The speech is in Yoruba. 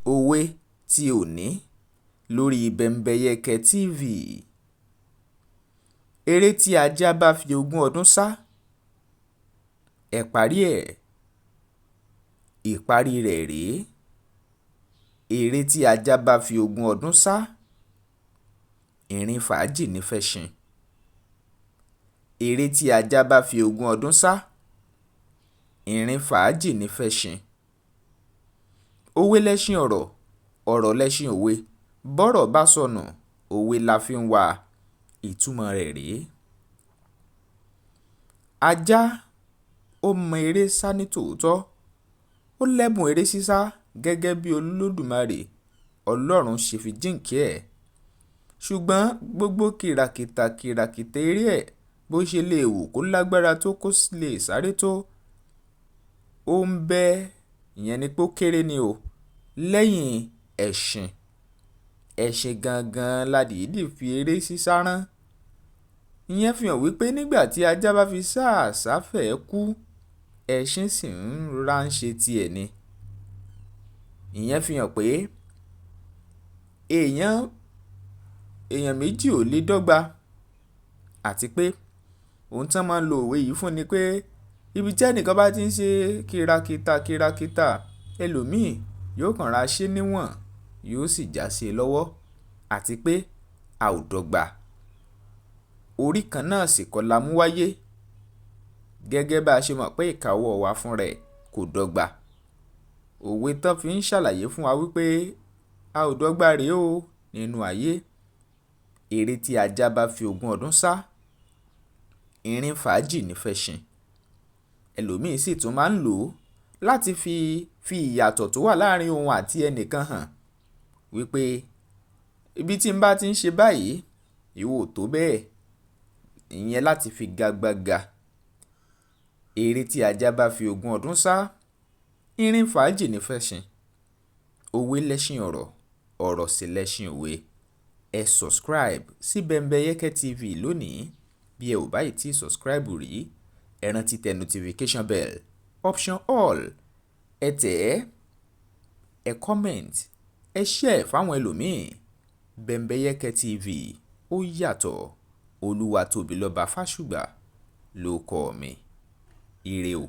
òwe ti òní lórí Bembeyeke TV. Eré tí ajá bá fi 20 ọdún sá, ẹ parí ẹ̀. Ìparí rẹ̀ rèé: eré tí ajá bá fi 20 ọdún sá, ìrìn fàájì ní fẹṣin. Eré tí ajá bá fi 20 ọdún sá, ìrìn fàájì ní fẹṣin. Òwe lẹṣin ọ̀rọ̀, ọ̀rọ̀ lẹṣin òwe. Bọ́rọ̀ bá sọnù, òwe la fi ń wá. Ìtumọ̀ rẹ̀ rèé: ajá ó mọ eré sá ní tòótọ́, ó lẹ́bùn eré sísá gẹ́gẹ́ bí Olódùmarè Ọlọ́run ṣe fi jíǹkí ẹ̀. Ṣùgbọ́n gbogbo kìràkìtà eré ẹ̀, bó ṣe lè wù kó lágbára tó, kó lè sáré tó, ó ń bẹ, ìyẹn ni pé ó kéré ni o, lẹ́yìn ẹṣin. Ẹṣin gangan la dìídì fi eré sísá rán. Ìyẹn fi hàn wípé nígbà tí ajá bá fi sá àsáfẹ́ kú, ẹṣin sì ń ránṣẹ́ tiẹ̀ ni. Ìyẹn fi hàn pé èèyàn méjì ò lè dọ́gba, àti pé ohun tán máa ń lo òwe yìí fún ni pé ibi tí ẹnìkan bá ti ń ṣe kìràkìtà, ẹlòmíì yóò kàn ra ṣe níwọ̀n, yóò sì já sí i lọ́wọ́, àti pé a ò dọ́gba. Orí kan náà sì kọ́ la mú wáyé, gẹ́gẹ́ bá a ṣe mọ̀ pé ìkáwọ́ wa fún rẹ̀ kò dọ́gba. Òwe tán fi ń ṣàlàyé fún wa wípé a ò dọ́gba rèé o nínú ayé. Eré tí ajá bá fi 20 ọdún sá, ìrìn fàájì ní fẹṣin. Ẹlòmíì sì tún máa ń lò ó láti fi ìyàtọ̀ tó wà láàrin òun àti ẹnìkan hàn, wípé ibi tí n bá ti ń ṣe báyìí, ìwọ ò tó bẹ́ẹ̀. Ìyẹn láti fi gagbága. Eré tí ajá bá fi 20 ọdún sá, ìrìn fàájì ní fẹṣin. Òwe lẹṣin ọ̀rọ̀, ọ̀rọ̀ sì lẹṣin òwe. Ẹ subscribe sí Bembeyeke TV lónìí. Bí ẹ ò báyìí tí subscribe rí, ẹ rántí tẹ notification bell option all. Ẹ tẹ̀ ẹ́, ẹ comment, ẹ share fáwọn ẹlòmíì. Bembeyeke TV ó yàtọ̀. Olúwatóbilọ́ba Fásùgbà ló kọ mi. Ire o.